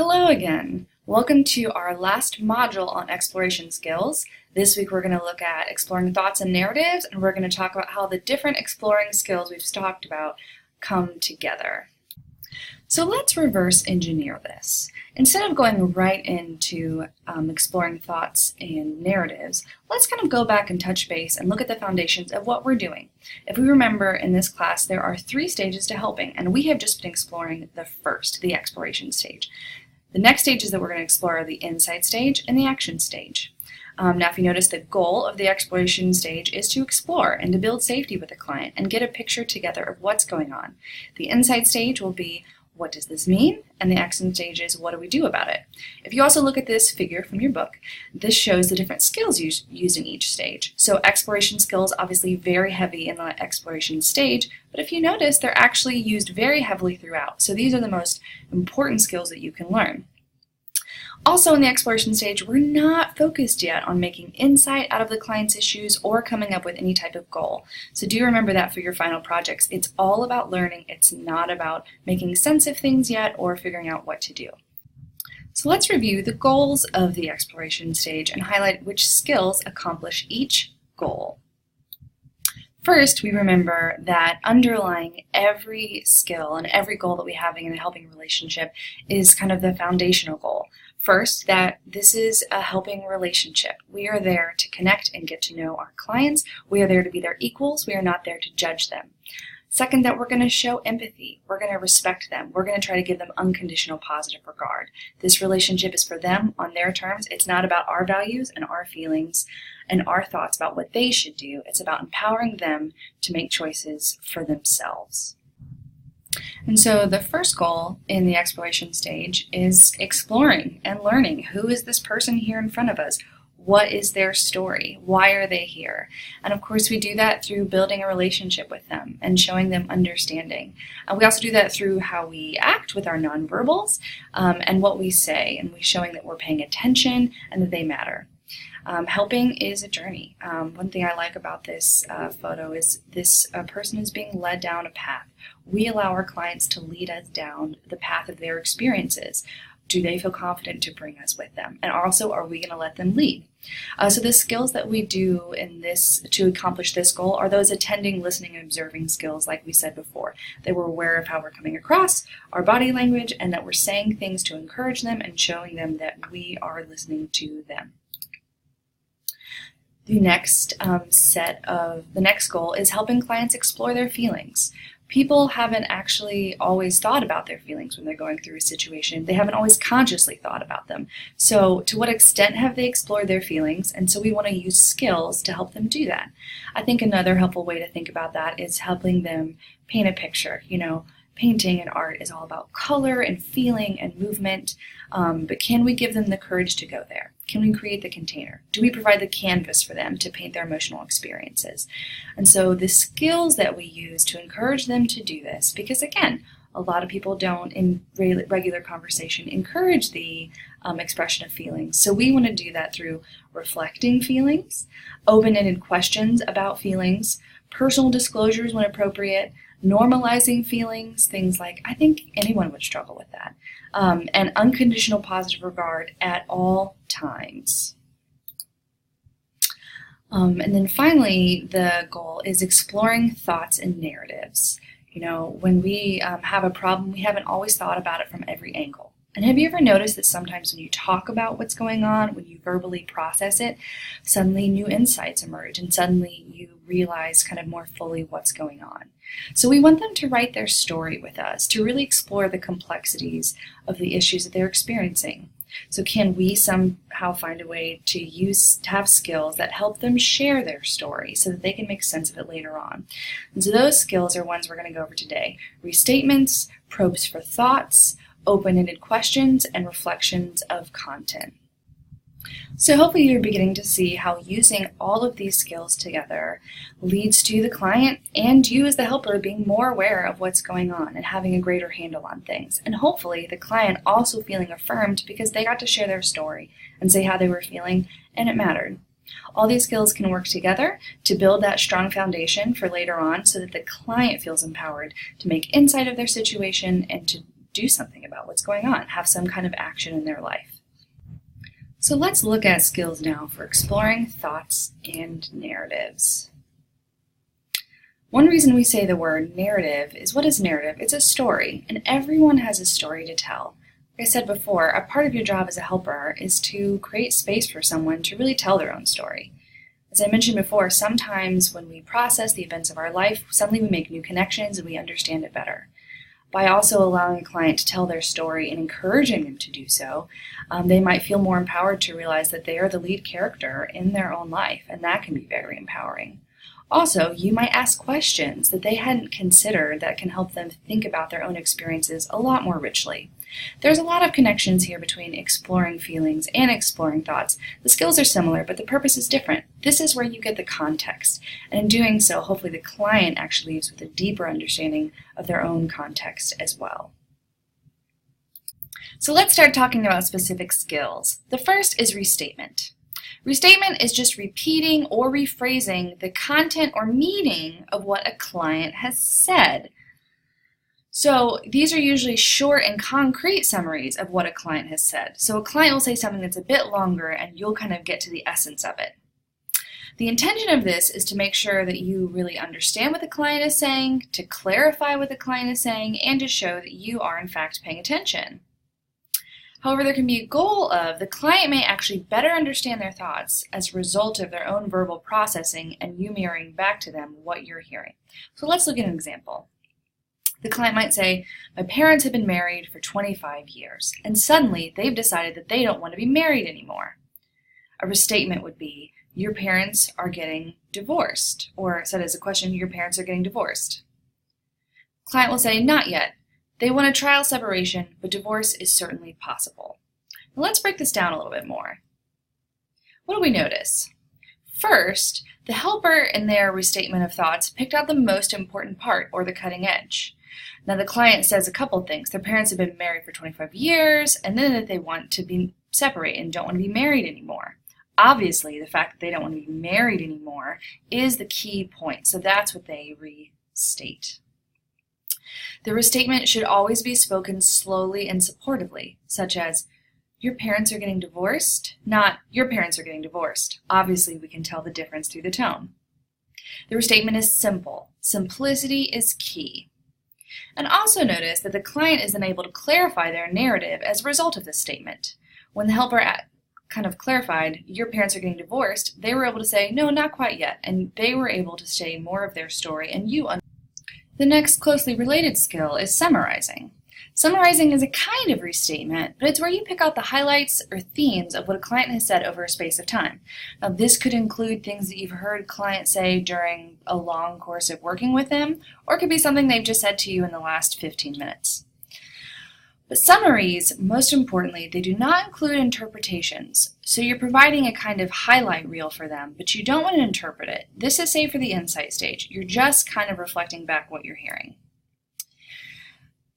Hello again. Welcome to our last module on exploration skills. This week we're going to look at exploring thoughts and narratives, and we're going to talk about how the different exploring skills we've talked about come together. So let's reverse engineer this. Instead of going right into exploring thoughts and narratives, let's kind of go back and touch base and look at the foundations of what we're doing. If we remember, in this class there are 3 stages to helping, and we have just been exploring the first, the exploration stage. The next stages that we're going to explore are the insight stage and the action stage. Now, if you notice, the goal of the exploration stage is to explore and to build safety with the client and get a picture together of what's going on. The insight stage will be, what does this mean? And the action stage is, what do we do about it? If you also look at this figure from your book, this shows the different skills used in each stage. So exploration skills obviously very heavy in the exploration stage, but if you notice, they're actually used very heavily throughout. So these are the most important skills that you can learn. Also, in the exploration stage, we're not focused yet on making insight out of the client's issues or coming up with any type of goal. So do remember that for your final projects. It's all about learning. It's not about making sense of things yet or figuring out what to do. So let's review the goals of the exploration stage and highlight which skills accomplish each goal. First, we remember that underlying every skill and every goal that we have in a helping relationship is kind of the foundational goal. First, that this is a helping relationship. We are there to connect and get to know our clients. We are there to be their equals. We are not there to judge them. Second, that we're going to show empathy. We're going to respect them. We're going to try to give them unconditional positive regard. This relationship is for them on their terms. It's not about our values and our feelings and our thoughts about what they should do. It's about empowering them to make choices for themselves. And so the first goal in the exploration stage is exploring and learning. Who is this person here in front of us? What is their story? Why are they here? And of course, we do that through building a relationship with them and showing them understanding. We also do that through how we act with our nonverbals and what we say, and we're showing that we're paying attention and that they matter. Helping is a journey. One thing I like about this photo is this person is being led down a path. We allow our clients to lead us down the path of their experiences. Do they feel confident to bring us with them? And also, are we going to let them lead? So the skills that we do in this to accomplish this goal are those attending, listening, and observing skills, like we said before. That we're aware of how we're coming across, our body language, and that we're saying things to encourage them and showing them that we are listening to them. The next goal is helping clients explore their feelings. People haven't actually always thought about their feelings when they're going through a situation. They haven't always consciously thought about them. So to what extent have they explored their feelings? And so we want to use skills to help them do that. I think another helpful way to think about that is helping them paint a picture. Painting and art is all about color and feeling and movement, but can we give them the courage to go there? Can we create the container? Do we provide the canvas for them to paint their emotional experiences? And so the skills that we use to encourage them to do this, because again, a lot of people don't in regular conversation encourage the expression of feelings. So we want to do that through reflecting feelings, open-ended questions about feelings, personal disclosures when appropriate, normalizing feelings, things like, I think anyone would struggle with that, and unconditional positive regard at all times. And then finally, the goal is exploring thoughts and narratives. When we have a problem, we haven't always thought about it from every angle. And have you ever noticed that sometimes when you talk about what's going on, when you verbally process it, suddenly new insights emerge and suddenly you realize kind of more fully what's going on. So we want them to write their story with us, to really explore the complexities of the issues that they're experiencing. So can we somehow find a way to have skills that help them share their story so that they can make sense of it later on? And so those skills are ones we're going to go over today. Restatements, probes for thoughts, open-ended questions, and reflections of content. So hopefully you're beginning to see how using all of these skills together leads to the client and you as the helper being more aware of what's going on and having a greater handle on things. And hopefully the client also feeling affirmed because they got to share their story and say how they were feeling and it mattered. All these skills can work together to build that strong foundation for later on so that the client feels empowered to make insight of their situation and to do something about what's going on, have some kind of action in their life. So let's look at skills now for exploring thoughts and narratives. One reason we say the word narrative is, what is narrative? It's a story, and everyone has a story to tell. Like I said before, a part of your job as a helper is to create space for someone to really tell their own story. As I mentioned before, sometimes when we process the events of our life, suddenly we make new connections and we understand it better. By also allowing a client to tell their story and encouraging them to do so, they might feel more empowered to realize that they are the lead character in their own life, and that can be very empowering. Also, you might ask questions that they hadn't considered that can help them think about their own experiences a lot more richly. There's a lot of connections here between exploring feelings and exploring thoughts. The skills are similar, but the purpose is different. This is where you get the context, and in doing so, hopefully the client actually leaves with a deeper understanding of their own context as well. So let's start talking about specific skills. The first is restatement. Restatement is just repeating or rephrasing the content or meaning of what a client has said. So these are usually short and concrete summaries of what a client has said. So a client will say something that's a bit longer and you'll kind of get to the essence of it. The intention of this is to make sure that you really understand what the client is saying, to clarify what the client is saying, and to show that you are in fact paying attention. However, there can be a goal of the client may actually better understand their thoughts as a result of their own verbal processing and you mirroring back to them what you're hearing. So let's look at an example. The client might say, my parents have been married for 25 years, and suddenly they've decided that they don't want to be married anymore. A restatement would be, your parents are getting divorced, or said as a question, your parents are getting divorced. The client will say, not yet. They want a trial separation, but divorce is certainly possible. Now let's break this down a little bit more. What do we notice? First, the helper in their restatement of thoughts picked out the most important part, or the cutting edge. Now the client says a couple things. Their parents have been married for 25 years, and then that they want to be separate and don't want to be married anymore. Obviously, the fact that they don't want to be married anymore is the key point, so that's what they restate. The restatement should always be spoken slowly and supportively, such as, your parents are getting divorced, not your parents are getting divorced. Obviously, we can tell the difference through the tone. The restatement is simple. Simplicity is key. And also notice that the client is then able to clarify their narrative as a result of this statement. When the helper kind of clarified, your parents are getting divorced, they were able to say, no, not quite yet, and they were able to say more of their story, and you understand. The next closely related skill is summarizing. Summarizing is a kind of restatement, but it's where you pick out the highlights or themes of what a client has said over a space of time. Now, this could include things that you've heard clients say during a long course of working with them, or it could be something they've just said to you in the last 15 minutes. But summaries, most importantly, they do not include interpretations. So you're providing a kind of highlight reel for them, but you don't want to interpret it. This is safe for the insight stage. You're just kind of reflecting back what you're hearing.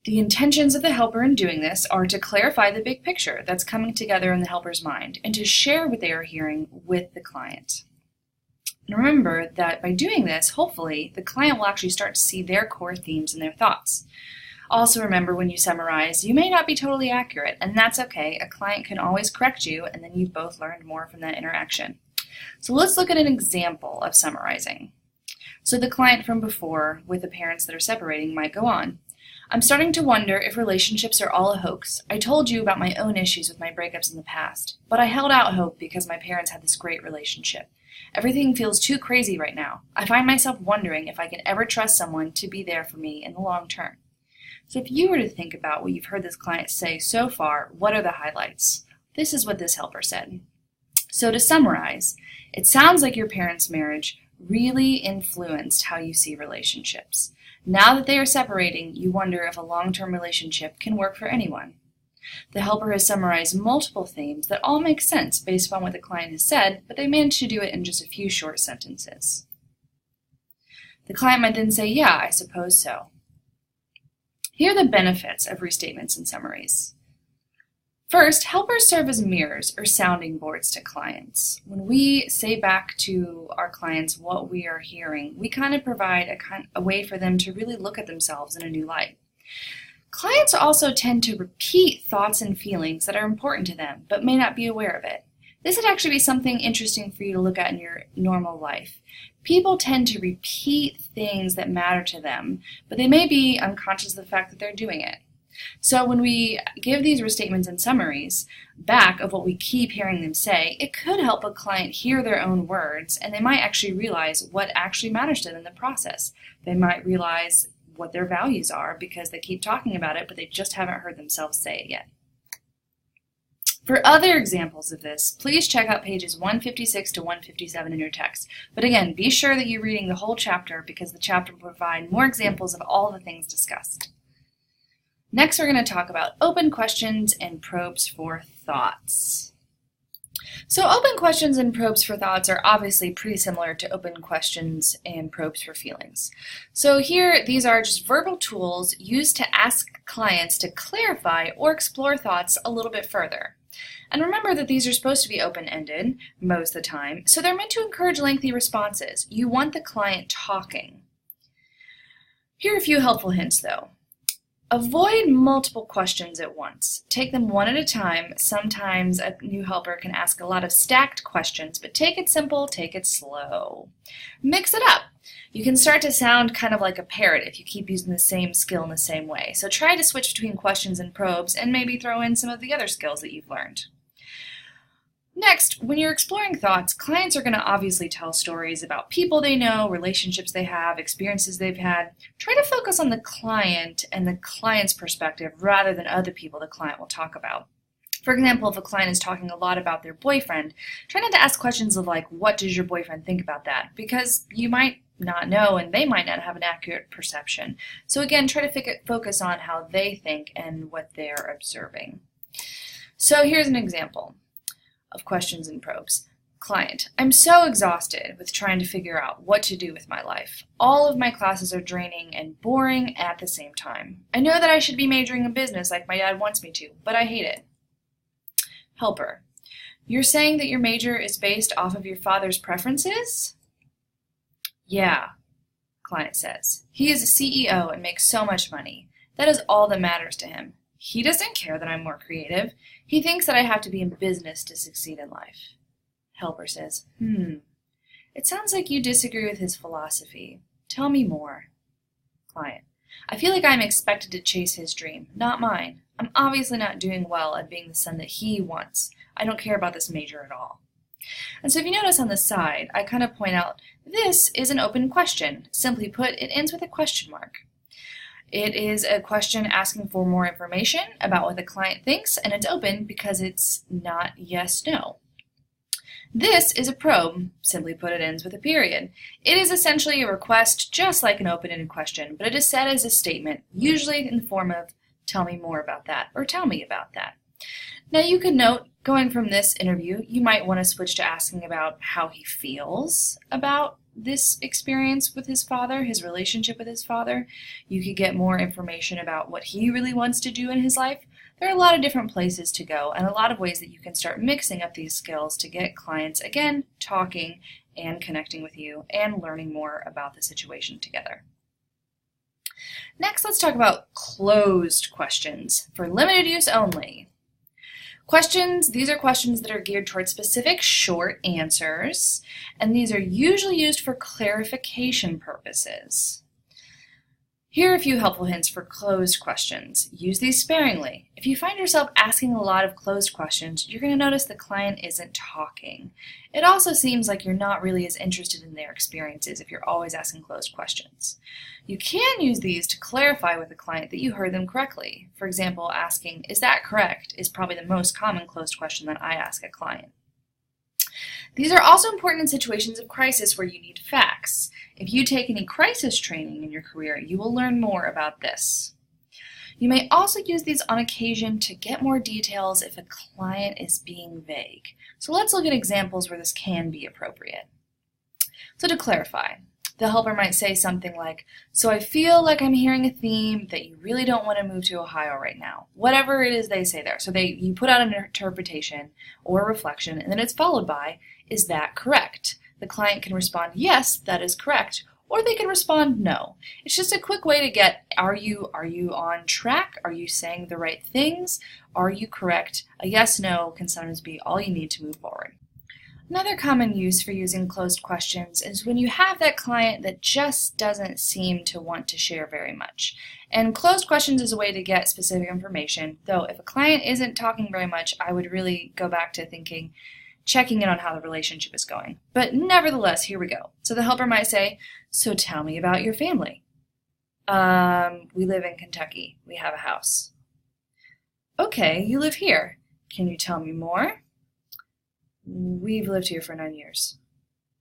The intentions of the helper in doing this are to clarify the big picture that's coming together in the helper's mind and to share what they are hearing with the client. And remember that by doing this, hopefully, the client will actually start to see their core themes in their thoughts. Also remember, when you summarize, you may not be totally accurate, and that's okay. A client can always correct you, and then you've both learned more from that interaction. So let's look at an example of summarizing. So the client from before, with the parents that are separating, might go on. I'm starting to wonder if relationships are all a hoax. I told you about my own issues with my breakups in the past, but I held out hope because my parents had this great relationship. Everything feels too crazy right now. I find myself wondering if I can ever trust someone to be there for me in the long term. So if you were to think about what you've heard this client say so far, what are the highlights? This is what this helper said. So to summarize, it sounds like your parents' marriage really influenced how you see relationships. Now that they are separating, you wonder if a long-term relationship can work for anyone. The helper has summarized multiple themes that all make sense based upon what the client has said, but they managed to do it in just a few short sentences. The client might then say, yeah, I suppose so. Here are the benefits of restatements and summaries. First, helpers serve as mirrors or sounding boards to clients. When we say back to our clients what we are hearing, we kind of provide a way for them to really look at themselves in a new light. Clients also tend to repeat thoughts and feelings that are important to them, but may not be aware of it. This would actually be something interesting for you to look at in your normal life. People tend to repeat things that matter to them, but they may be unconscious of the fact that they're doing it. So when we give these restatements and summaries back of what we keep hearing them say, it could help a client hear their own words, and they might actually realize what actually matters to them in the process. They might realize what their values are because they keep talking about it, but they just haven't heard themselves say it yet. For other examples of this, please check out pages 156 to 157 in your text. But again, be sure that you're reading the whole chapter because the chapter will provide more examples of all the things discussed. Next, we're going to talk about open questions and probes for thoughts. So open questions and probes for thoughts are obviously pretty similar to open questions and probes for feelings. So here, these are just verbal tools used to ask clients to clarify or explore thoughts a little bit further. And remember that these are supposed to be open-ended most of the time, so they're meant to encourage lengthy responses. You want the client talking. Here are a few helpful hints, though. Avoid multiple questions at once. Take them one at a time. Sometimes a new helper can ask a lot of stacked questions, but take it simple, take it slow. Mix it up. You can start to sound kind of like a parrot if you keep using the same skill in the same way. So try to switch between questions and probes and maybe throw in some of the other skills that you've learned. Next, when you're exploring thoughts, clients are going to obviously tell stories about people they know, relationships they have, experiences they've had. Try to focus on the client and the client's perspective rather than other people the client will talk about. For example, if a client is talking a lot about their boyfriend, try not to ask questions of like, what does your boyfriend think about that? Because you might not know and they might not have an accurate perception. So again, try to focus on how they think and what they're observing. So here's an example of questions and probes. Client: I'm so exhausted with trying to figure out what to do with my life. All of my classes are draining and boring at the same time. I know that I should be majoring in business like my dad wants me to, but I hate it. Helper: You're saying that your major is based off of your father's preferences? Yeah, client says. He is a CEO and makes so much money. That is all that matters to him. He doesn't care that I'm more creative. He thinks that I have to be in business to succeed in life. Helper says, It sounds like you disagree with his philosophy. Tell me more. Client: I feel like I'm expected to chase his dream, not mine. I'm obviously not doing well at being the son that he wants. I don't care about this major at all. And so if you notice on the side, I kind of point out, this is an open question. Simply put, it ends with a question mark. It is a question asking for more information about what the client thinks, and it's open because it's not yes, no. This is a probe. Simply put, it ends with a period. It is essentially a request, just like an open-ended question, but it is said as a statement, usually in the form of, tell me more about that, or tell me about that. Now you could note, going from this interview, you might want to switch to asking about how he feels about this experience with his father, his relationship with his father. You could get more information about what he really wants to do in his life. There are a lot of different places to go and a lot of ways that you can start mixing up these skills to get clients, again, talking and connecting with you and learning more about the situation together. Next, let's talk about closed questions for limited use only. Questions, these are questions that are geared towards specific short answers, and these are usually used for clarification purposes. Here are a few helpful hints for closed questions. Use these sparingly. If you find yourself asking a lot of closed questions, you're going to notice the client isn't talking. It also seems like you're not really as interested in their experiences if you're always asking closed questions. You can use these to clarify with the client that you heard them correctly. For example, asking, "Is that correct?" is probably the most common closed question that I ask a client. These are also important in situations of crisis where you need facts. If you take any crisis training in your career, you will learn more about this. You may also use these on occasion to get more details if a client is being vague. So let's look at examples where this can be appropriate. So to clarify, the helper might say something like, "So I feel like I'm hearing a theme that you really don't want to move to Ohio right now." Whatever it is they say there. So you put out an interpretation or a reflection, and then it's followed by, "Is that correct?" The client can respond, "Yes, that is correct," or they can respond no. It's just a quick way to get, are you on track? Are you saying the right things? Are you correct? A yes, no can sometimes be all you need to move forward. Another common use for using closed questions is when you have that client that just doesn't seem to want to share very much. And closed questions is a way to get specific information, though if a client isn't talking very much, I would really go back to checking in on how the relationship is going. But nevertheless, here we go. So the helper might say, so tell me about your family. We live in Kentucky. We have a house. Okay, you live here. Can you tell me more? We've lived here for 9 years.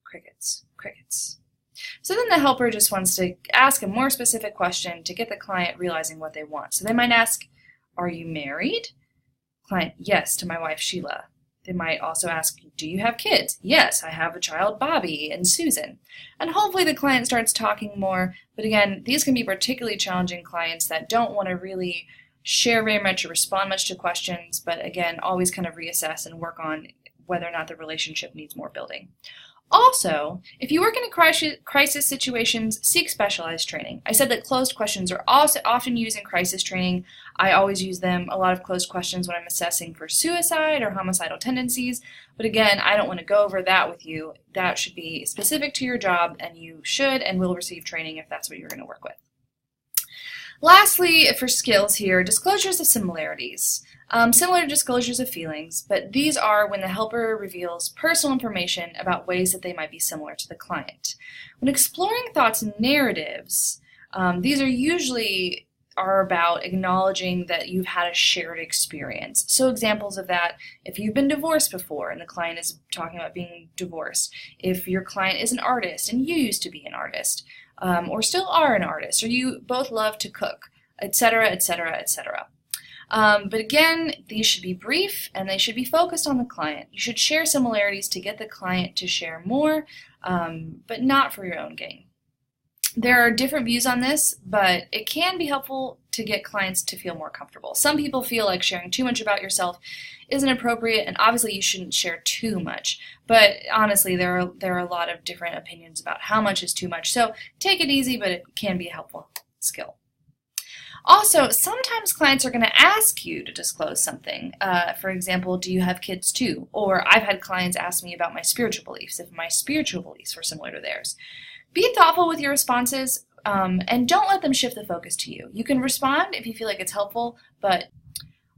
Crickets, crickets. So then the helper just wants to ask a more specific question to get the client realizing what they want. So they might ask, are you married? Client, yes, to my wife Sheila. They might also ask, do you have kids? Yes, I have a child, Bobby and Susan. And hopefully the client starts talking more, but again, these can be particularly challenging clients that don't want to really share very much or respond much to questions, but again, always kind of reassess and work on whether or not the relationship needs more building. Also, if you work in crisis situations, seek specialized training. I said that closed questions are also often used in crisis training. I always use them, a lot of closed questions when I'm assessing for suicide or homicidal tendencies. But again, I don't want to go over that with you. That should be specific to your job, and you should and will receive training if that's what you're going to work with. Lastly, for skills here, disclosures of similarities. Similar to disclosures of feelings, but these are when the helper reveals personal information about ways that they might be similar to the client. When exploring thoughts and narratives, these are usually about acknowledging that you've had a shared experience. So examples of that, if you've been divorced before and the client is talking about being divorced, if your client is an artist and you used to be an artist, or still are an artist, or you both love to cook, etc., etc., etc. But again, these should be brief and they should be focused on the client. You should share similarities to get the client to share more, but not for your own gain. There are different views on this, but it can be helpful to get clients to feel more comfortable. Some people feel like sharing too much about yourself isn't appropriate, and obviously you shouldn't share too much. But honestly, there are a lot of different opinions about how much is too much. So take it easy, but it can be a helpful skill. Also, sometimes clients are going to ask you to disclose something. For example, do you have kids too? Or I've had clients ask me about my spiritual beliefs, if my spiritual beliefs were similar to theirs. Be thoughtful with your responses, and don't let them shift the focus to you. You can respond if you feel like it's helpful, but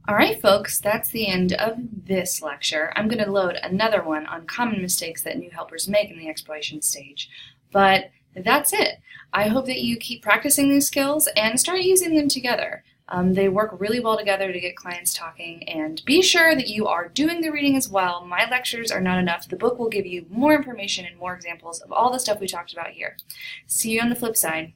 all right, folks, that's the end of this lecture. I'm going to load another one on common mistakes that new helpers make in the exploration stage. But that's it. I hope that you keep practicing these skills and start using them together. They work really well together to get clients talking, and be sure that you are doing the reading as well. My lectures are not enough. The book will give you more information and more examples of all the stuff we talked about here. See you on the flip side.